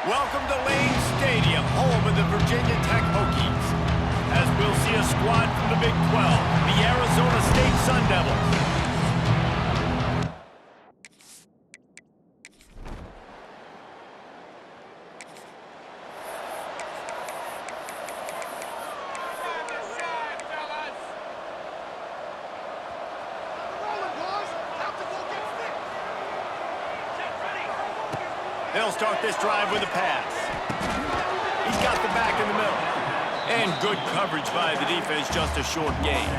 Welcome to Lane Stadium, home of the Virginia Tech Hokies, as we'll see a squad from the Big 12, the Arizona State Sun Devils. They'll start this drive with a pass. He's got the back in the middle. And good coverage by the defense, just a short gain.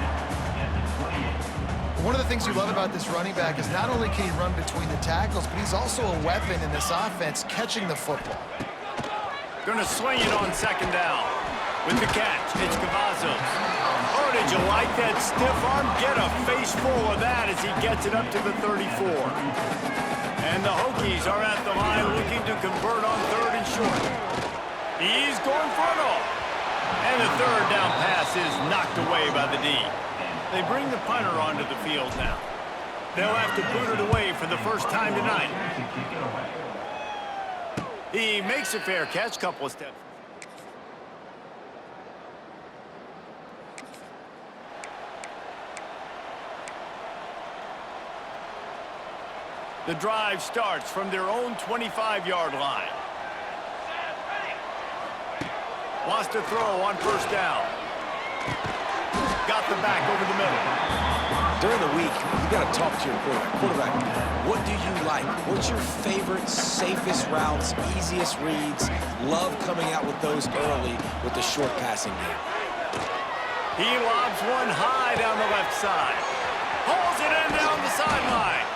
One of the things you love about this running back is not only can he run between the tackles, but he's also a weapon in this offense, catching the football. Gonna swing it on second down. With the catch, it's Cavazos. Oh, did you like that stiff arm? Get a face full of that as he gets it up to the 34. And the Hokies are at the line looking to convert on third and short. He's going for it all. And the third down pass is knocked away by the D. They bring the punter onto the field now. They'll have to boot it away for the first time tonight. He makes a fair catch, couple of steps. The drive starts from their own 25-yard line. Wants to throw on first down. Got the back over the middle. During the week, you got to talk to your quarterback. What do you like? What's your favorite, safest routes, easiest reads? Love coming out with those early with the short passing game. He lobs one high down the left side. Pulls it in down the sideline.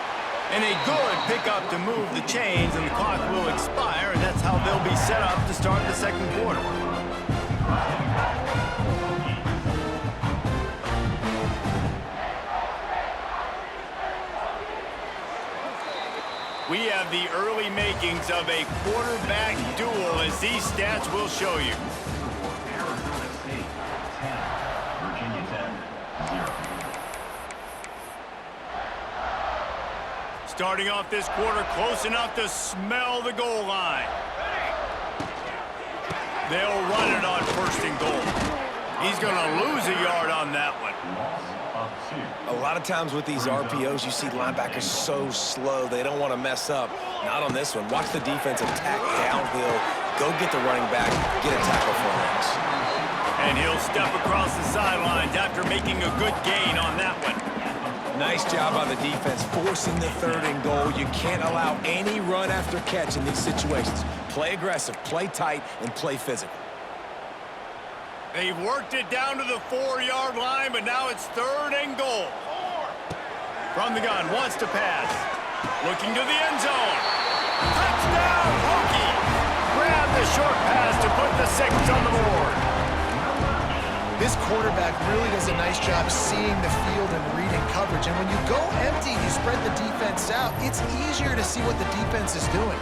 And a good pickup to move the chains, and the clock will expire, and that's how they'll be set up to start the second quarter. We have the early makings of a quarterback duel, as these stats will show you. Arizona State 10, Virginia Tech 0. Starting off this quarter close enough to smell the goal line. They'll run it on first and goal. He's going to lose a yard on that one. A lot of times with these RPOs, you see linebackers so slow, they don't want to mess up. Not on this one. Watch the defense attack downhill, go get the running back, get a tackle for Lance. And he'll step across the sidelines after making a good gain on that one. Nice job on the defense, forcing the third and goal. You can't allow any run after catch in these situations. Play aggressive, play tight, and play physical. They've worked it down to the 4-yard line, but now it's third and goal. From the gun, wants to pass. Looking to the end zone. Touchdown, Hokies! Grab the short pass to put the 6 on the board. This quarterback really does a nice job seeing the field and reading coverage. And when you go empty, you spread the defense out, it's easier to see what the defense is doing.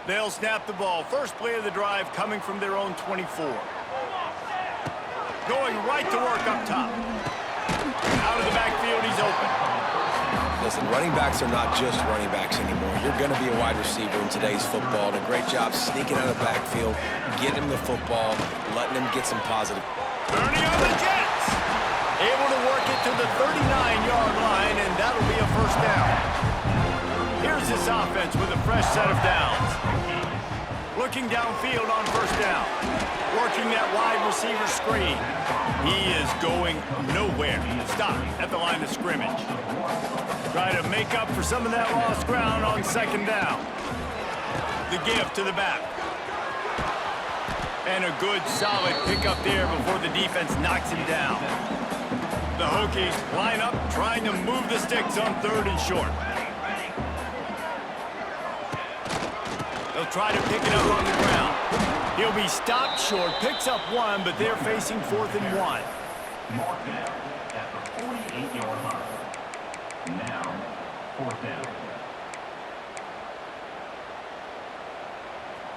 They'll snap the ball. First play of the drive coming from their own 24. Going right to work up top. Out of the backfield, he's open. Listen, running backs are not just running backs anymore. You're going to be a wide receiver in today's football. And a great job sneaking out of the backfield, getting him the football, letting him get some positive. Turning on the Jets. Able to work it to the 39-yard line, and that'll be a first down. Here's this offense with a fresh set of downs. Looking downfield on first down. Working that wide receiver screen. He is going nowhere. Stop at the line of scrimmage. Try to make up for some of that lost ground on second down. The give to the back. And a good solid pickup there before the defense knocks him down. The Hokies line up trying to move the sticks on third and short. They'll try to pick it up on the ground. He'll be stopped short, picks up one, but they're facing 4th and 1. Mark down at the 48-yard line. Now, 4th down.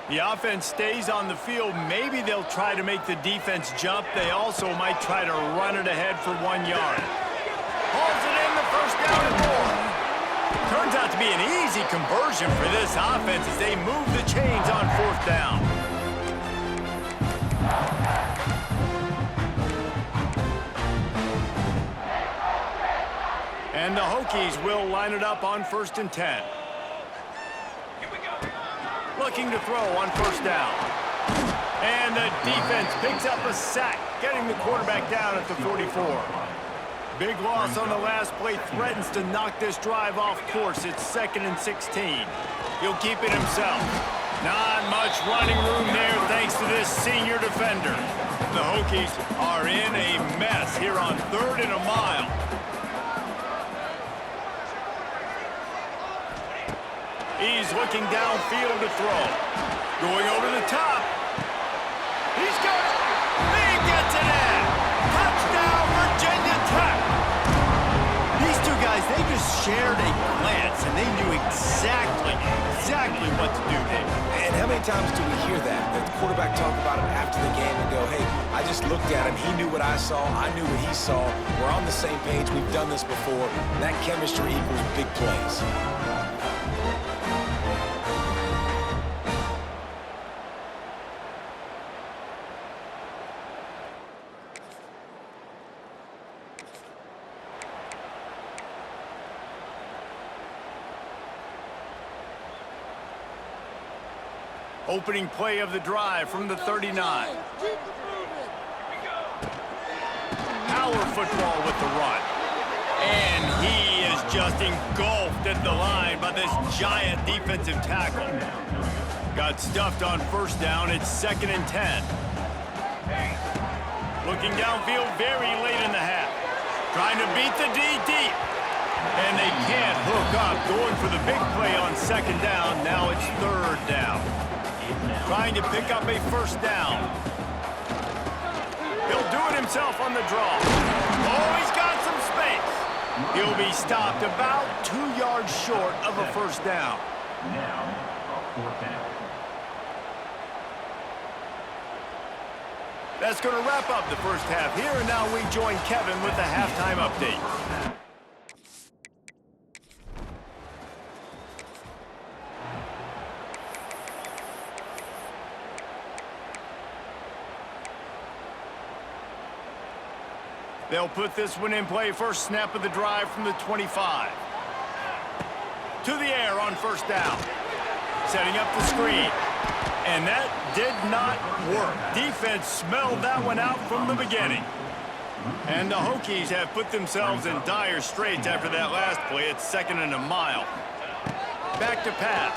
The offense stays on the field. Maybe they'll try to make the defense jump. They also might try to run it ahead for 1 yard. Hauls it in, the first down and more. Turns out to be an easy conversion for this offense as they move the chains on 4th down. And the Hokies will line it up on 1st and 10. Looking to throw on 1st down. And the defense picks up a sack, getting the quarterback down at the 44. Big loss on the last play, threatens to knock this drive off course. It's 2nd and 16. He'll keep it himself. Not much running room there thanks to this senior defender. The Hokies are in a mess here on 3rd and a mile. He's looking downfield to throw. Going over the top. He's got it. He gets it in. Touchdown, Virginia Tech. These two guys, they just shared a glance, and they knew exactly what to do there. And how many times do we hear that? The quarterback talk about it after the game and go, hey, I just looked at him. He knew what I saw. I knew what he saw. We're on the same page. We've done this before. That chemistry equals big plays. Opening play of the drive from the 39. Power football with the run. And he is just engulfed at the line by this giant defensive tackle. Got stuffed on 1st down. It's 2nd and 10. Looking downfield very late in the half. Trying to beat the D deep. And they can't hook up. Going for the big play on 2nd down. Now it's 3rd down. Trying to pick up a 1st down. He'll do it himself on the draw. Oh, he's got some space. He'll be stopped about 2 yards short of a 1st down. Now, a 4th down. That's going to wrap up the first half here, and now we join Kevin with the halftime update. They'll put this one in play. First snap of the drive from the 25. To the air on 1st down. Setting up the screen. And that did not work. Defense smelled that one out from the beginning. And the Hokies have put themselves in dire straits after that last play. It's 2nd and a mile. Back to pass.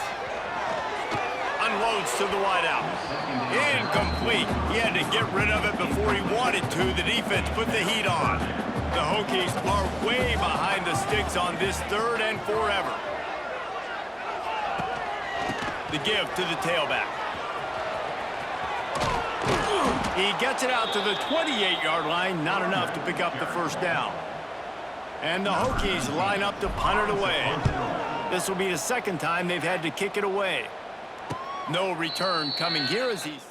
Unloads to the wideout. Incomplete. He had to get rid of it before he wanted to. The defense put the heat on. The Hokies are way behind the sticks on this 3rd and forever. The give to the tailback. He gets it out to the 28-yard line. Not enough to pick up the 1st down. And the Hokies line up to punt it away. This will be the 2nd time they've had to kick it away. No return coming here as he's...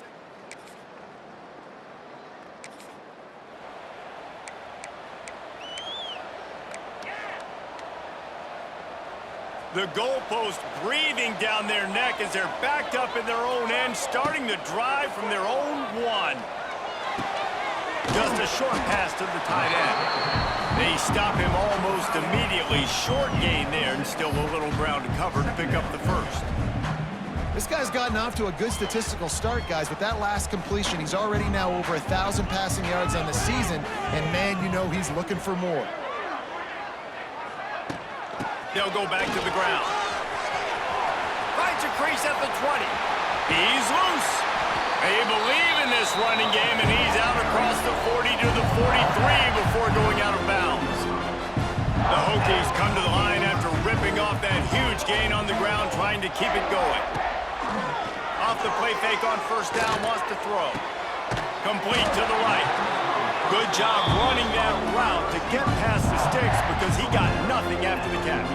The goalpost breathing down their neck as they're backed up in their own end, starting the drive from their own 1. Just a short pass to the tight end. They stop him almost immediately. Short gain there, and still a little ground to cover to pick up the 1st. This guy's gotten off to a good statistical start, guys. With that last completion, he's already now over 1,000 passing yards on the season, and man, you know he's looking for more. They'll go back to the ground. Finds a crease at the 20. He's loose. They believe in this running game, and he's out across the 40 to the 43 before going out of bounds. The Hokies come to the line after ripping off that huge gain on the ground, trying to keep it going. Off the play fake on 1st down, wants to throw. Complete to the right. Good job running that route to get past the sticks because he got nothing after the catch.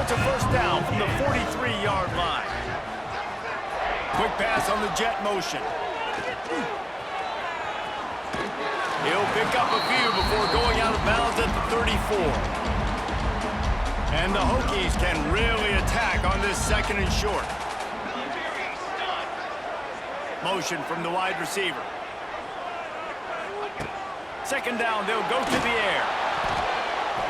It's a first down from the 43-yard line. Quick pass on the jet motion. He'll pick up a few before going out of bounds at the 34. And the Hokies can really attack on this second and short. Motion from the wide receiver. Second down, they'll go to the air.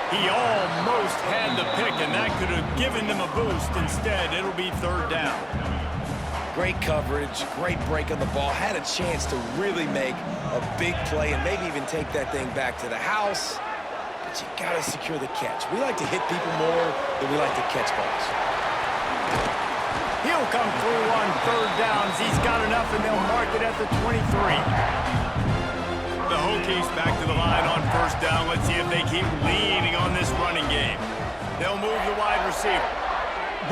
He almost had the pick, and that could have given them a boost. Instead, it'll be third down. Great coverage, great break on the ball. Had a chance to really make a big play and maybe even take that thing back to the house. But you got to secure the catch. We like to hit people more than we like to catch balls. He'll come through on third downs. He's got enough, and they'll mark it at the 23. The Hokies back to the line on first down. Let's see if they keep leaning on this running game. They'll move the wide receiver.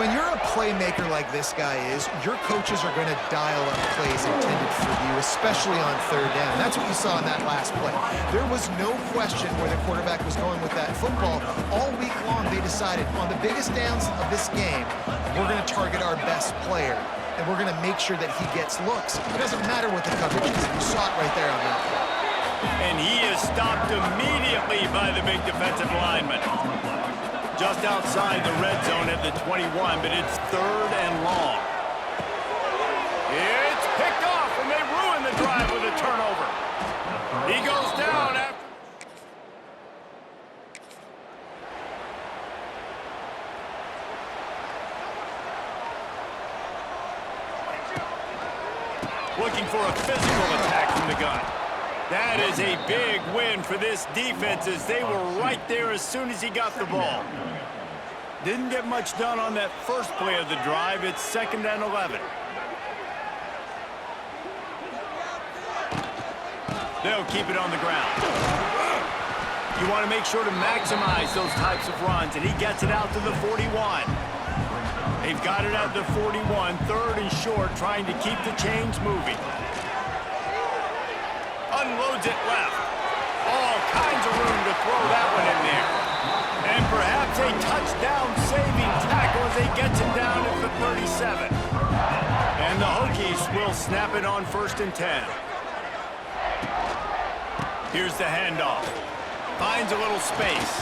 When you're a playmaker like this guy is, your coaches are going to dial up plays intended for you, especially on third down. That's what you saw in that last play. There was no question where the quarterback was going with that football. All week long, they decided on the biggest downs of this game, we're going to target our best player, and we're going to make sure that he gets looks. It doesn't matter what the coverage is. You saw it right there on that play. And he is stopped immediately by the big defensive lineman. Just outside the red zone at the 21, but it's third and long. It's picked off, and they ruin the drive with a turnover. He goes down after... Looking for a physical attack from the gun. That is a big win for this defense as they were right there as soon as he got the ball. Didn't get much done on that first play of the drive. It's second and 11. They'll keep it on the ground. You want to make sure to maximize those types of runs, and he gets it out to the 41. They've got it at the 41, third and short, trying to keep the chains moving. Unloads it left. All kinds of room to throw that one in there. And perhaps a touchdown-saving tackle as he gets him down at the 37. And the Hokies will snap it on first and 10. Here's the handoff. Finds a little space.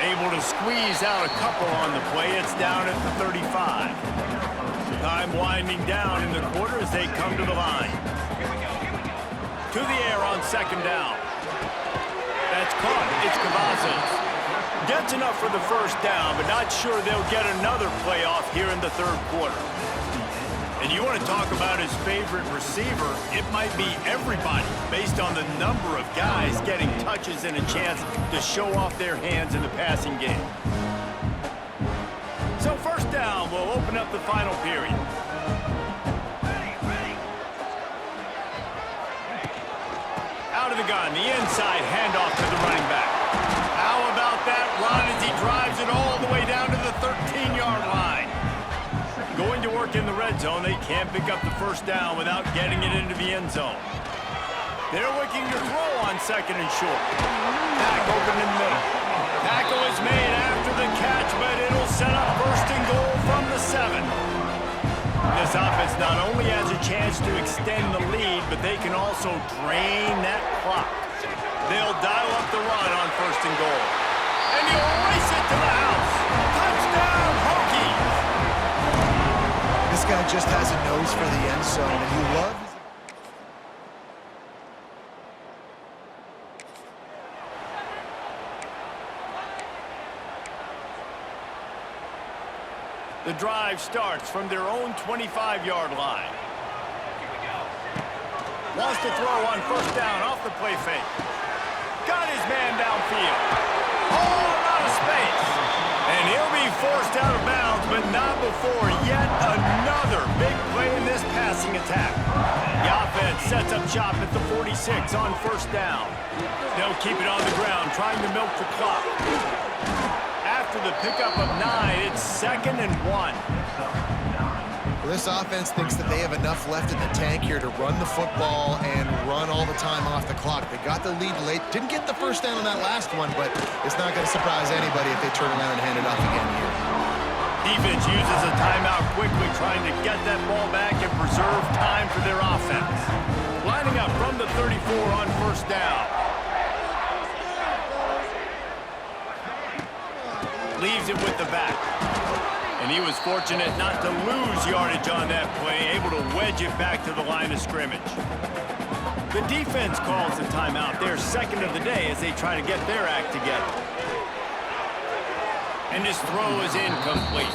Able to squeeze out a couple on the play. It's down at the 35. Time winding down in the quarter as they come to the line. To the air on second down. That's caught. It's Cavazos. Gets enough for the first down, but not sure they'll get another playoff here in the third quarter. And you want to talk about his favorite receiver, it might be everybody based on the number of guys getting touches and a chance to show off their hands in the passing game. So first down will open up the final period. Out of the gun, the inside handoff to the running back. How about that run as he drives it all the way down to the 13-yard line? Going to work in the red zone, they can't pick up the first down without getting it into the end zone. They're looking to throw on second and short. Back open in the middle. Tackle is made after the catch, but it'll set up first and goal from the 7. This offense not only has a chance to extend the lead, but they can also drain that clock. They'll dial up the run on first and goal. And he'll race it to the house. Touchdown, Hokies! This guy just has a nose for the end zone, and you love his... The drive starts from their own 25-yard line. Wants to throw on first down off the play fake. Got his man downfield. Whole lot of space. And he'll be forced out of bounds, but not before yet another big play in this passing attack. The offense sets up shop at the 46 on first down. They'll keep it on the ground, trying to milk the clock. After the pickup of 9, it's second and 1. Well, this offense thinks that they have enough left in the tank here to run the football and run all the time off the clock. They got the lead late. Didn't get the first down on that last one, but it's not going to surprise anybody if they turn around and hand it off again here. Defense uses a timeout quickly, trying to get that ball back and preserve time for their offense. Lining up from the 34 on first down. Leaves it with the back. And he was fortunate not to lose yardage on that play, able to wedge it back to the line of scrimmage. The defense calls the timeout, their second of the day, as they try to get their act together. And this throw is incomplete.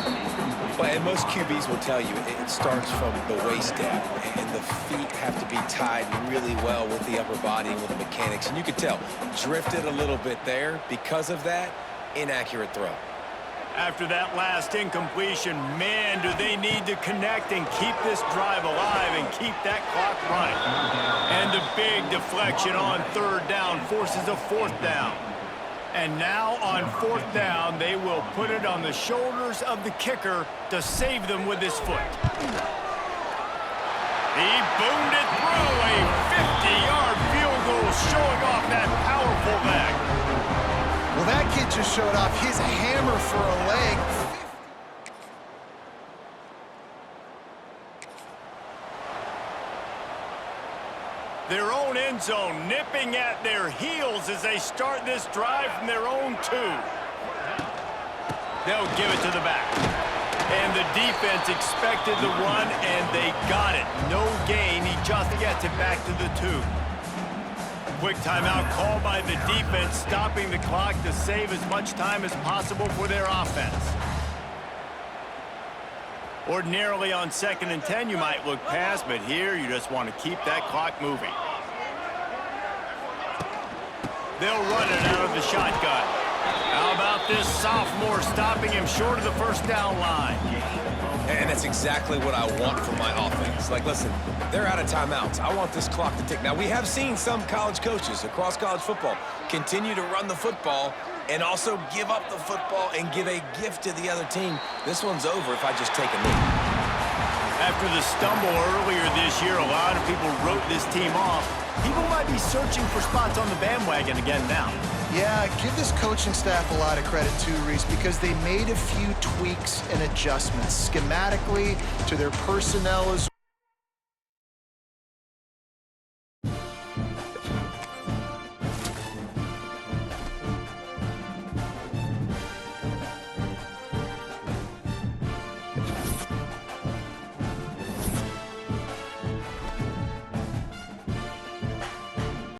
Well, and most QBs will tell you it starts from the waist down, and the feet have to be tied really well with the upper body and with the mechanics. And you could tell, drifted a little bit there. Because of that, inaccurate throw. After that last incompletion, man, do they need to connect and keep this drive alive and keep that clock running. And the big deflection on third down forces a fourth down. And now on fourth down, they will put it on the shoulders of the kicker to save them with his foot. He boomed it through a 50-yard field goal, showing off that powerful leg. Well, that kid just showed off his hammer for a leg. Their own end zone nipping at their heels as they start this drive from their own 2. They'll give it to the back. And the defense expected the run, and they got it. No gain. He just gets it back to the 2. Quick timeout called by the defense, stopping the clock to save as much time as possible for their offense. Ordinarily on 2nd and 10, you might look past, but here you just want to keep that clock moving. They'll run it out of the shotgun. How about this sophomore stopping him short of the first down line? And that's exactly what I want from my offense. Like, listen, they're out of timeouts. I want this clock to tick. Now, we have seen some college coaches across college football continue to run the football and also give up the football and give a gift to the other team. This one's over if I just take a knee. After the stumble earlier this year, a lot of people wrote this team off. People might be searching for spots on the bandwagon again now. Yeah, give this coaching staff a lot of credit too, Reese, because they made a few tweaks and adjustments schematically to their personnel as